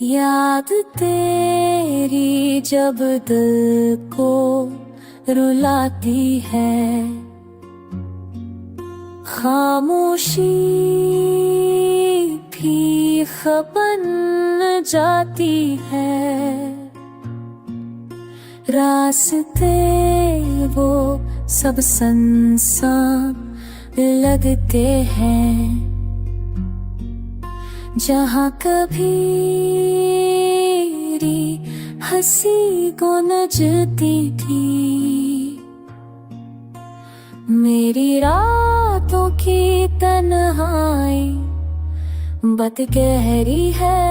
याद तेरी जब दिल को रुलाती है, खामोशी भी बन जाती है। रास्ते वो सब सुनसान लगते हैं, जहाँ कभी हंसी को नचती थी। मेरी रातों की तन्हाई बत गहरी है,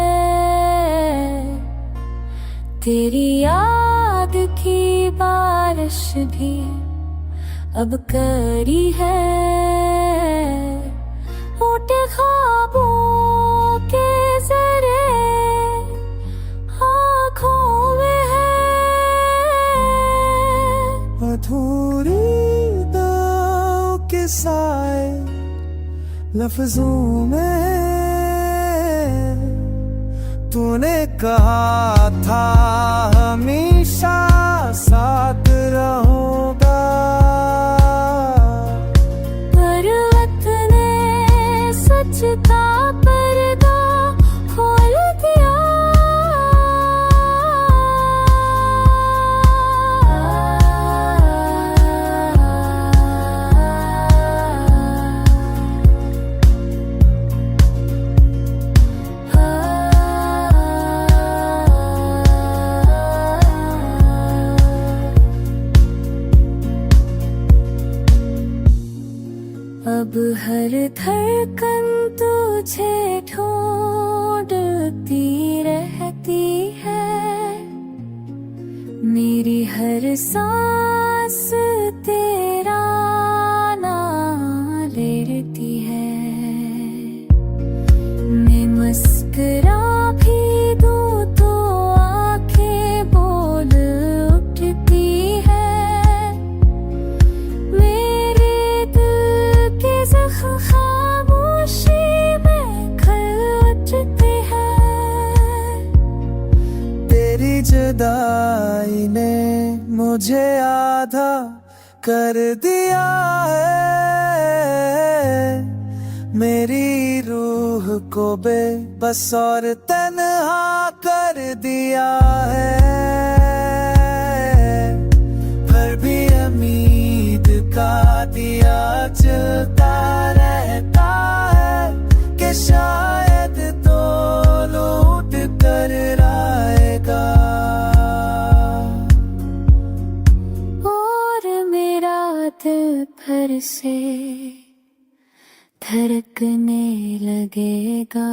तेरी याद की बारिश भी अब करी है। उठे ख्वाबों के जरे आँखों में है, अधूरी दाव के साए लफ्जों में। तूने कहा था हमेशा साथ रहूंगा, पर वक्त ने सच का पर्दा खोल दिया। अब हर धड़कन तुझे ढूंढती रहती है, मेरी हर सांस तेरा नाम लेती है। मैं मुस्कुरा भी दूं तो आंखें बोल उठती है, खामोशी में खल उठती है। तेरी जुदाई ने मुझे आधा कर दिया है, मेरी रूह को बेबस और तन्हा कर दिया है। पर भी उम्मीद का दिया जलता रहता है, कि शायद तो लौट कर आएगा। और मेरा दिल फिर से धड़कने लगेगा।